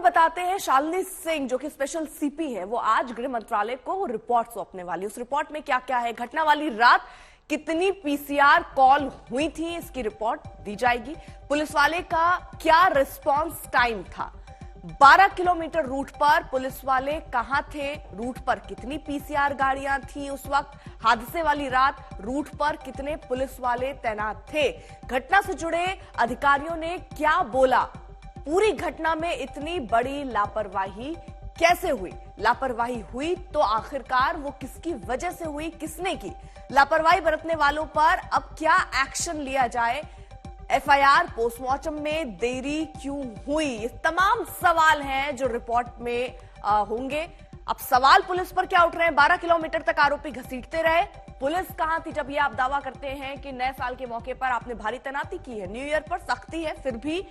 बताते हैं, शालिनी सिंह जो कि स्पेशल सीपी है, वो आज गृह मंत्रालय को रिपोर्ट सौंपने वाली। उस रिपोर्ट में क्या क्या है, घटना वाली रात कितनी पीसीआर कॉल हुई थी, इसकी रिपोर्ट दी जाएगी। पुलिस वाले का क्या रिस्पांस टाइम था, 12 किलोमीटर रूट पर पुलिस वाले कहां थे, रूट पर कितनी पीसीआर गाड़ियां थी उस वक्त, हादसे वाली रात रूट पर कितने पुलिस वाले तैनात थे, घटना से जुड़े अधिकारियों ने क्या बोला, पूरी घटना में इतनी बड़ी लापरवाही कैसे हुई, लापरवाही हुई तो आखिरकार वो किसकी वजह से हुई, किसने की, लापरवाही बरतने वालों पर अब क्या एक्शन लिया जाए, एफआईआर पोस्टमार्टम में देरी क्यों हुई, ये तमाम सवाल हैं जो रिपोर्ट में होंगे। अब सवाल पुलिस पर क्या उठ रहे हैं, 12 किलोमीटर तक आरोपी घसीटते रहे, पुलिस कहां थी जब ये आप दावा करते हैं कि नए साल के मौके पर आपने भारी तैनाती की है, न्यू ईयर पर सख्ती है, फिर भी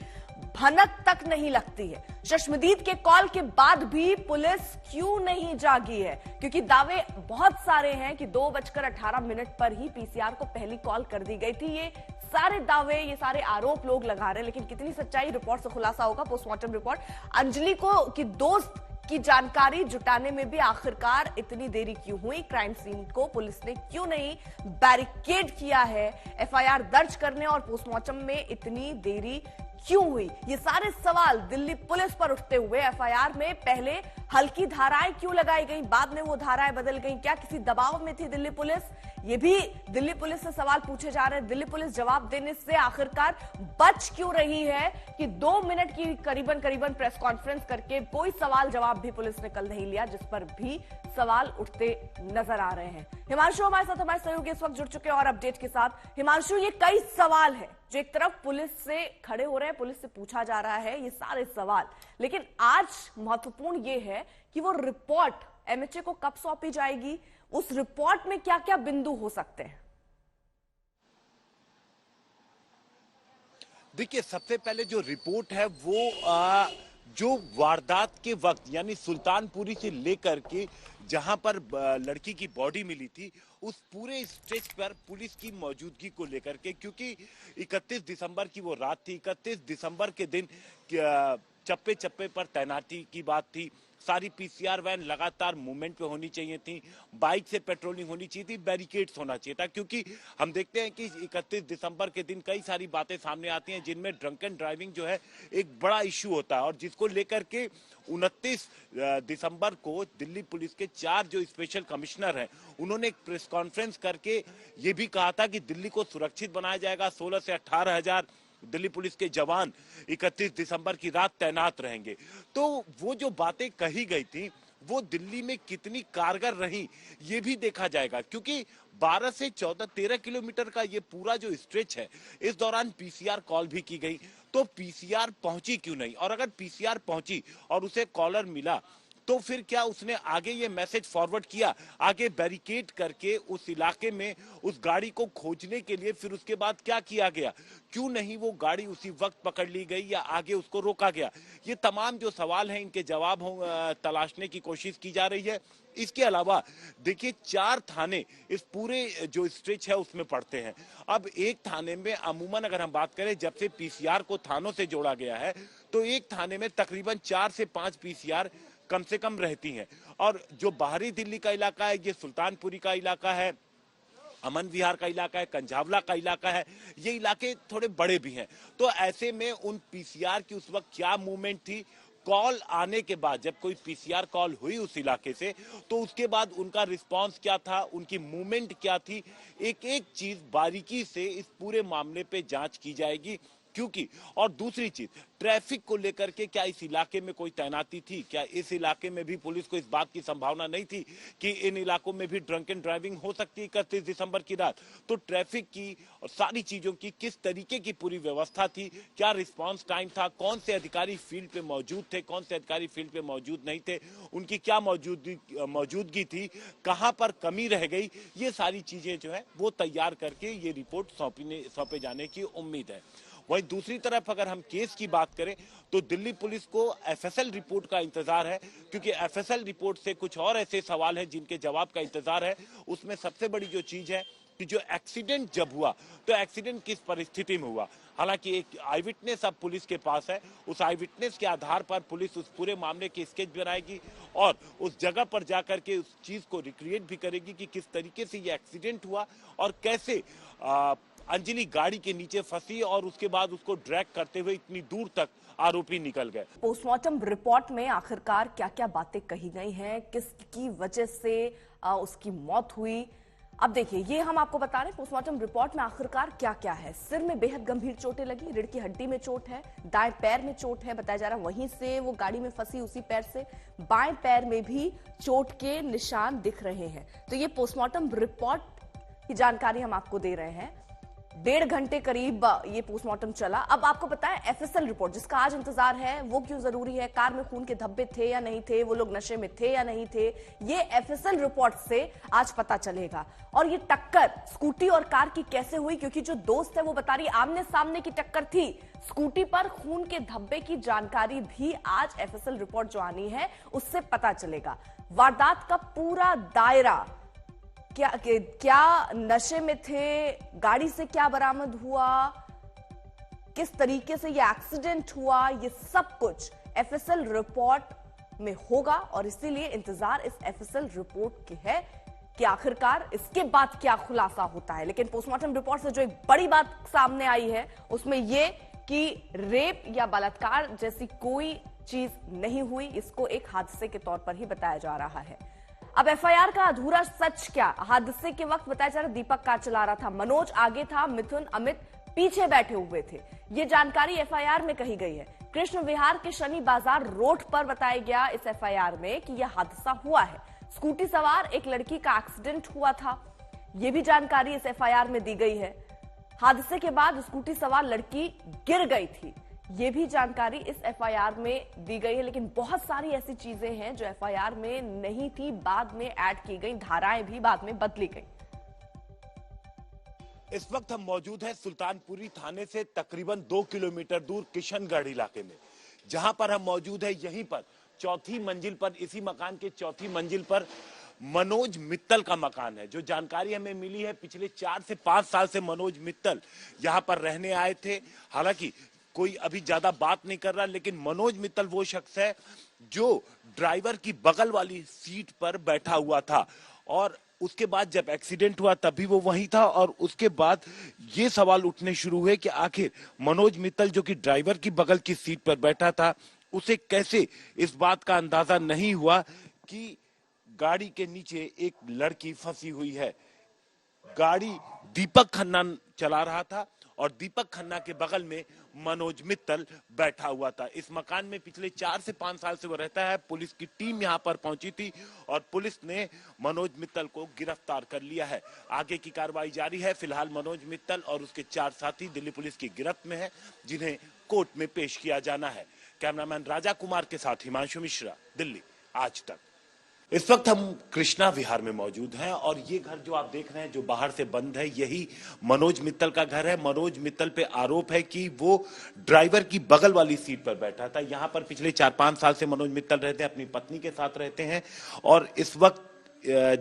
भनक तक नहीं लगती है। चश्मदीद के कॉल के बाद भी पुलिस क्यों नहीं जागी है, क्योंकि दावे बहुत सारे हैं कि 2:18 पर ही पीसीआर को पहली कॉल कर दी गई थी। ये सारे दावे, ये सारे आरोप लोग लगा रहे हैं, लेकिन कितनी सच्चाई रिपोर्ट से खुलासा होगा। पोस्टमार्टम रिपोर्ट अंजलि को की दोस्त की जानकारी जुटाने में भी आखिरकार इतनी देरी क्यों हुई, क्राइम सीन को पुलिस ने क्यों नहीं बैरिकेड किया है, एफआईआर दर्ज करने और पोस्टमार्टम में इतनी देरी क्यों हुई, ये सारे सवाल दिल्ली पुलिस पर उठते हुए एफआईआर में पहले हल्की धाराएं क्यों लगाई गई, बाद में वो धाराएं बदल गई, क्या किसी दबाव में थी दिल्ली पुलिस, ये भी दिल्ली पुलिस से सवाल पूछे जा रहे हैं। दिल्ली पुलिस जवाब देने से आखिरकार बच क्यों रही है कि 2 मिनट की करीबन प्रेस कॉन्फ्रेंस करके कोई सवाल जवाब भी पुलिस ने कल नहीं लिया, जिस पर भी सवाल उठते नजर आ रहे हैं। हिमांशु हमारे साथ, हमारे सहयोगी इस वक्त जुड़ चुके हैं और अपडेट के साथ। हिमांशु, ये कई सवाल है जो एक तरफ पुलिस से खड़े हो रहे हैं, पुलिस से पूछा जा रहा है ये सारे सवाल, लेकिन आज महत्वपूर्ण ये है कि वो रिपोर्ट एमएचए को कब सौंपी जाएगी, उस रिपोर्ट में क्या क्या बिंदु हो सकते हैं। देखिए, सबसे पहले जो रिपोर्ट है वो जो वारदात के वक्त यानी सुल्तानपुरी से लेकर के जहां पर लड़की की बॉडी मिली थी, उस पूरे स्ट्रेच पर पुलिस की मौजूदगी को लेकर के, क्योंकि 31 दिसंबर की वो रात थी, 31 दिसंबर के दिन चप्पे चप्पे पर तैनाती की बात थी, सारी पीसीआर वैन लगातार मूवमेंट पे होनी चाहिए थी, बाइक से पेट्रोलिंग होनी चाहिए थी, बैरिकेड्स होना चाहिए था, क्योंकि हम देखते हैं कि 31 दिसंबर के दिन कई सारी बातें सामने आती हैं जिनमें ड्रंक एंड ड्राइविंग जो है एक बड़ा इश्यू होता है, और जिसको लेकर के 29 दिसंबर को दिल्ली पुलिस के 4 जो स्पेशल कमिश्नर हैं, उन्होंने एक प्रेस कॉन्फ्रेंस करके ये भी कहा था कि दिल्ली को सुरक्षित बनाया जाएगा, 16 से 18 हजार दिल्ली पुलिस के जवान 31 दिसंबर की रात तैनात रहेंगे। तो वो जो बातें कही गई थी वो दिल्ली में कितनी कारगर रही ये भी देखा जाएगा, क्योंकि 12 से 13 किलोमीटर का ये पूरा जो स्ट्रेच है, इस दौरान पीसीआर कॉल भी की गई, तो पीसीआर पहुंची क्यों नहीं, और अगर पीसीआर पहुंची और उसे कॉलर मिला तो फिर क्या उसने आगे ये मैसेज फॉरवर्ड किया, आगे बैरिकेड करके उस इलाके में उस गाड़ी को खोजने के लिए फिर उसके बाद क्या किया गया, क्यों नहीं वो गाड़ी उसी वक्त पकड़ ली गई या आगे उसको रोका गया, ये तमाम जो सवाल हैं इनके जवाब तलाशने की कोशिश की जा रही है। इसके अलावा देखिए, 4 थाने इस पूरे जो स्ट्रेच है उसमें पड़ते हैं। अब एक थाने में अमूमन अगर हम बात करें, जब से पीसीआर को थानों से जोड़ा गया है, तो एक थाने में तकरीबन 4 से 5 पीसीआर कम से कम रहती हैं, और जो बाहरी दिल्ली का इलाका है, ये सुल्तानपुरी का इलाका है, अमन विहार का इलाका है, कंझावला का इलाका है, ये इलाके थोड़े बड़े भी हैं। तो ऐसे में उन पीसीआर की उस वक्त क्या मूवमेंट थी, कॉल आने के बाद जब कोई पीसीआर कॉल हुई उस इलाके से, तो उसके बाद उनका रिस्पांस क्या था, उनकी मूवमेंट क्या थी, एक एक चीज बारीकी से इस पूरे मामले पे जांच की जाएगी, क्योंकि और दूसरी चीज ट्रैफिक को लेकर के क्या इस इलाके में कोई तैनाती थी, क्या इस इलाके में भी पुलिस को इस बात की संभावना नहीं थी कि इन इलाकों में भी ड्रंक एंड ड्राइविंग हो सकती है 31 दिसंबर की रात, तो ट्रैफिक की और सारी चीजों की किस तरीके की पूरी व्यवस्था थी, क्या रिस्पांस टाइम था, कौन से अधिकारी फील्ड पे मौजूद थे, कौन से अधिकारी फील्ड पे मौजूद नहीं थे, उनकी क्या मौजूदगी थी, कहां पर कमी रह गई, ये सारी चीजें जो है वो तैयार करके ये रिपोर्ट सौंपे जाने की उम्मीद है। वहीं दूसरी तरफ अगर हम केस की बात करें तो दिल्ली पुलिस को एफएसएल रिपोर्ट का इंतजार है, क्योंकि एफएसएल रिपोर्ट से कुछ और ऐसे सवाल हैं जिनके जवाब का इंतजार है। उसमें सबसे बड़ी जो चीज है कि जो एक्सीडेंट जब हुआ तो एक्सीडेंट किस परिस्थिति में हुआ। हालांकि एक आई विटनेस अब पुलिस के पास है, उस आई विटनेस के आधार पर पुलिस उस पूरे मामले की स्केच बनाएगी और उस जगह पर जाकर के उस चीज को रिक्रिएट भी करेगी कि किस तरीके से ये एक्सीडेंट हुआ और कैसे अंजलि गाड़ी के नीचे फंसी और उसके बाद उसको ड्रैग करते हुए इतनी दूर तक आरोपी निकल गए। पोस्टमार्टम रिपोर्ट में आखिरकार क्या क्या बातें कही गई हैं, किसकी वजह से उसकी मौत हुई। अब देखिए, ये हम आपको बता रहे हैं पोस्टमार्टम रिपोर्ट में आखिरकार क्या क्या है। सिर में बेहद गंभीर चोटें लगी, रीढ़ की हड्डी में चोट है, दाएं पैर में चोट है, बताया जा रहा है वहीं से वो गाड़ी में फंसी उसी पैर से। बाएं पैर में भी चोट के निशान दिख रहे हैं। तो ये पोस्टमार्टम रिपोर्ट की जानकारी हम आपको दे रहे हैं। 1.5 घंटे करीब ये पोस्टमार्टम चला। अब आपको पता है एफएसएल रिपोर्ट जिसका आज इंतजार है वो क्यों जरूरी है, कार में खून के धब्बे थे या नहीं थे, वो लोग नशे में थे या नहीं थे, ये एफएसएल रिपोर्ट से आज पता चलेगा। और ये टक्कर स्कूटी और कार की कैसे हुई, क्योंकि जो दोस्त है वो बता रही आमने सामने की टक्कर थी। स्कूटी पर खून के धब्बे की जानकारी भी आज एफएसएल रिपोर्ट जो आनी है उससे पता चलेगा। वारदात का पूरा दायरा, क्या नशे में थे, गाड़ी से क्या बरामद हुआ, किस तरीके से ये एक्सीडेंट हुआ, ये सब कुछ एफएसएल रिपोर्ट में होगा। और इसीलिए इंतजार इस एफएसएल रिपोर्ट की है कि आखिरकार इसके बाद क्या खुलासा होता है। लेकिन पोस्टमार्टम रिपोर्ट से जो एक बड़ी बात सामने आई है उसमें यह कि रेप या बलात्कार जैसी कोई चीज नहीं हुई, इसको एक हादसे के तौर पर ही बताया जा रहा है। अब एफआईआर का अधूरा सच क्या, हादसे के वक्त बताया जा रहा दीपक कार चला रहा था, मनोज आगे था, मिथुन अमित पीछे बैठे हुए थे। यह जानकारी एफआईआर में कही गई है। कृष्ण विहार के शनि बाजार रोड पर बताया गया इस एफआईआर में कि यह हादसा हुआ है। स्कूटी सवार एक लड़की का एक्सीडेंट हुआ था, यह भी जानकारी इस एफआईआर में दी गई है। हादसे के बाद स्कूटी सवार लड़की गिर गई थी, ये भी जानकारी इस एफआईआर में दी गई है। लेकिन बहुत सारी ऐसी चीजें हैं जो एफआईआर में नहीं थी, बाद में ऐड की गई, धाराएं भी बाद में बदली गई। इस वक्त हम मौजूद हैं सुल्तानपुरी थाने से तकरीबन 2 किलोमीटर दूर किशनगढ़ इलाके में, जहां पर हम मौजूद है। यहीं पर चौथी मंजिल पर, इसी मकान के चौथी मंजिल पर मनोज मित्तल का मकान है। जो जानकारी हमें मिली है, पिछले 4 से 5 साल से मनोज मित्तल यहां पर रहने आए थे। हालांकि कोई अभी ज्यादा बात नहीं कर रहा, लेकिन मनोज मित्तल वो शख्स है जो ड्राइवर की बगल वाली सीट पर बैठा हुआ था और उसके बाद जब एक्सीडेंट हुआ तब भी वो वहीं था। और उसके बाद ये सवाल उठने शुरू हुए कि आखिर मनोज मित्तल जो कि ड्राइवर की बगल की सीट पर बैठा था, उसे कैसे इस बात का अंदाजा नहीं हुआ कि गाड़ी के नीचे एक लड़की फंसी हुई है। गाड़ी दीपक खन्ना चला रहा था और दीपक खन्ना के बगल में मनोज मित्तल बैठा हुआ था। इस मकान में पिछले 4 से 5 साल से वो रहता है। पुलिस की टीम यहां पर पहुंची थी और पुलिस ने मनोज मित्तल को गिरफ्तार कर लिया है। आगे की कार्रवाई जारी है। फिलहाल मनोज मित्तल और उसके 4 साथी दिल्ली पुलिस की गिरफ्त में है, जिन्हें कोर्ट में पेश किया जाना है। कैमरामैन राजा कुमार के साथ हिमांशु मिश्रा, दिल्ली आज तक। इस वक्त हम कृष्णा विहार में मौजूद हैं और ये घर जो आप देख रहे हैं जो बाहर से बंद है, यही मनोज मित्तल का घर है। मनोज मित्तल पे आरोप है कि वो ड्राइवर की बगल वाली सीट पर बैठा था। यहाँ पर पिछले 4-5 साल से मनोज मित्तल रहते हैं, अपनी पत्नी के साथ रहते हैं। और इस वक्त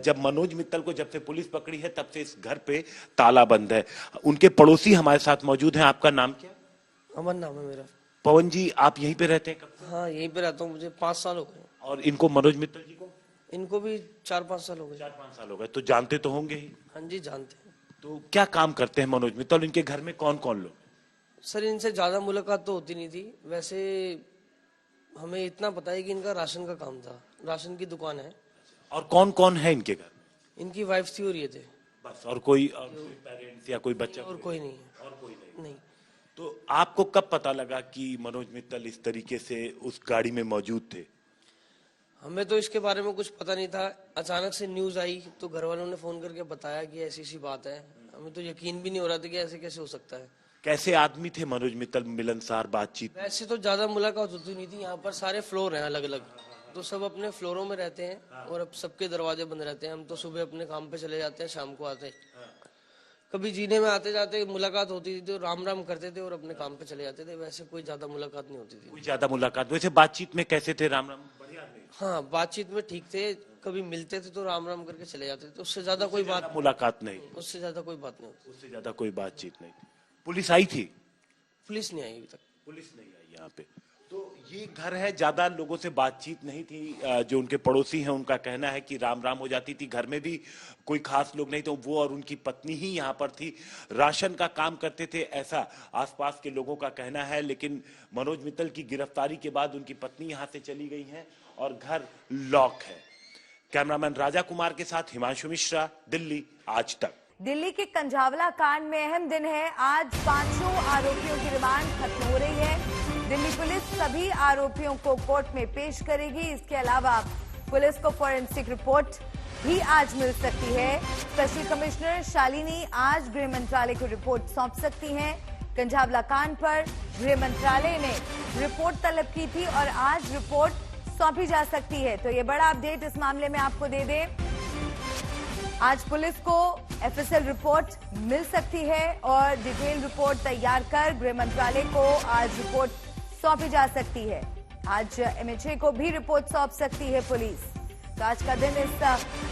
जब मनोज मित्तल को जब से पुलिस पकड़ी है तब से इस घर पे ताला बंद है। उनके पड़ोसी हमारे साथ मौजूद हैं। आपका नाम क्या? अमन नाम है मेरा। पवन जी, आप यहीं पे रहते हैं? कब? हाँ, यहीं पे रहता हूँ, मुझे 5 साल हो गए। और इनको, मनोज मित्तल जी को? इनको भी 4-5 साल हो गए। 4-5 साल हो गए, तो जानते तो होंगे ही। हाँ जी, जानते हैं। तो क्या काम करते हैं मनोज मित्तल? इनके घर में कौन कौन लोग? सर, इनसे ज्यादा मुलाकात तो होती नहीं थी। वैसे हमें इतना पता है कि इनका राशन का काम था, राशन की दुकान है। और कौन कौन है इनके घर? इनकी वाइफ थी और ये थे बस। और कोई पेरेंट्स या कोई बच्चा? और कोई नहीं है। और कोई नहीं। नहीं। तो आपको कब पता लगा कि मनोज मित्तल इस तरीके से उस गाड़ी में मौजूद थे? हमें तो इसके बारे में कुछ पता नहीं था। अचानक से न्यूज आई तो घर वालों ने फोन करके बताया कि ऐसी ऐसी बात है। हमें तो यकीन भी नहीं हो रहा था कि ऐसे कैसे हो सकता है। कैसे आदमी थे मनोज मित्तल? मिलनसार बातचीत? वैसे तो ज्यादा मुलाकात होती नहीं थी। यहाँ पर सारे फ्लोर हैं अलग अलग, तो सब अपने फ्लोरों में रहते हैं और अब सबके दरवाजे बंद रहते हैं। हम तो सुबह अपने काम पे चले जाते हैं, शाम को आते हैं। कभी जीने में आते जाते मुलाकात होती थी तो राम राम करते थे और अपने काम पे चले जाते थे। वैसे कोई ज्यादा मुलाकात नहीं होती थी। कोई ज्यादा मुलाकात? वैसे बातचीत में कैसे थे? राम राम? बढ़िया थे? हाँ, बातचीत में ठीक थे। कभी मिलते थे तो राम राम करके चले जाते थे, उससे ज्यादा कोई बात, मुलाकात नहीं, उससे ज्यादा कोई बात नहीं होती। उससे ज्यादा कोई बातचीत नहीं थी। पुलिस आई थी? पुलिस नहीं आई अभी तक। पुलिस नहीं आई यहाँ पे। तो ये घर है, ज्यादा लोगों से बातचीत नहीं थी। जो उनके पड़ोसी हैं उनका कहना है कि राम राम हो जाती थी। घर में भी कोई खास लोग नहीं थे, वो और उनकी पत्नी ही यहाँ पर थी, राशन का काम करते थे, ऐसा आसपास के लोगों का कहना है। लेकिन मनोज मित्तल की गिरफ्तारी के बाद उनकी पत्नी यहाँ से चली गई है और घर लॉक है। कैमरामैन राजा कुमार के साथ हिमांशु मिश्रा, दिल्ली आज तक। दिल्ली के कंझावला कांड में अहम दिन है। आज 5 आरोपियों की रिमांड खत्म हो रही है। दिल्ली पुलिस सभी आरोपियों को कोर्ट में पेश करेगी। इसके अलावा पुलिस को फॉरेंसिक रिपोर्ट भी आज मिल सकती है। स्पेशल कमिश्नर शालिनी आज गृह मंत्रालय को रिपोर्ट सौंप सकती हैं। कंझावला कांड पर गृह मंत्रालय ने रिपोर्ट तलब की थी और आज रिपोर्ट सौंपी जा सकती है। तो ये बड़ा अपडेट इस मामले में आपको दे दें। आज पुलिस को एफएसएल रिपोर्ट मिल सकती है और डिटेल रिपोर्ट तैयार कर गृह मंत्रालय को आज रिपोर्ट सौंपी जा सकती है। आज एमएचए को भी रिपोर्ट सौंप सकती है पुलिस। तो आज का दिन इस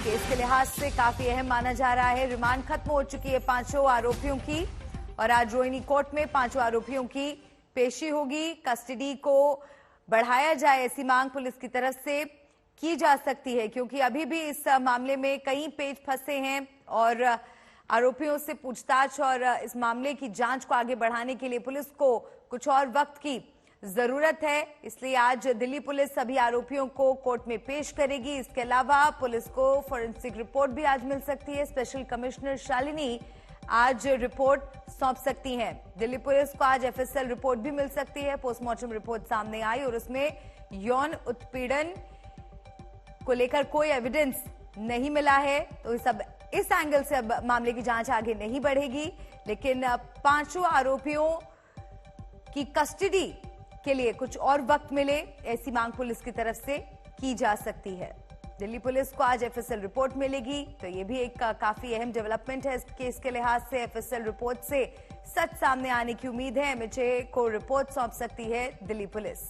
केस के लिहाज से काफी अहम माना जा रहा है। रिमांड खत्म हो चुकी है 5 आरोपियों की और आज रोहिणी कोर्ट में 5 आरोपियों की पेशी होगी। कस्टडी को बढ़ाया जाए ऐसी मांग पुलिस की तरफ से की जा सकती है, क्योंकि अभी भी इस मामले में कई पेच फंसे हैं और आरोपियों से पूछताछ और इस मामले की जांच को आगे बढ़ाने के लिए पुलिस को कुछ और वक्त की जरूरत है। इसलिए आज दिल्ली पुलिस सभी आरोपियों को कोर्ट में पेश करेगी। इसके अलावा पुलिस को फॉरेंसिक रिपोर्ट भी आज मिल सकती है। स्पेशल कमिश्नर शालिनी आज रिपोर्ट सौंप सकती हैं। दिल्ली पुलिस को आज एफएसएल रिपोर्ट भी मिल सकती है। पोस्टमार्टम रिपोर्ट सामने आई और उसमें यौन उत्पीड़न को लेकर कोई एविडेंस नहीं मिला है। तो इस एंगल से अब मामले की जांच आगे नहीं बढ़ेगी। लेकिन 5 आरोपियों की कस्टडी के लिए कुछ और वक्त मिले, ऐसी मांग पुलिस की तरफ से की जा सकती है। दिल्ली पुलिस को आज एफएसएल रिपोर्ट मिलेगी, तो ये भी एक काफी अहम डेवलपमेंट है इस केस के लिहाज से। एफएसएल रिपोर्ट से सच सामने आने की उम्मीद है। एमएचए को रिपोर्ट सौंप सकती है दिल्ली पुलिस।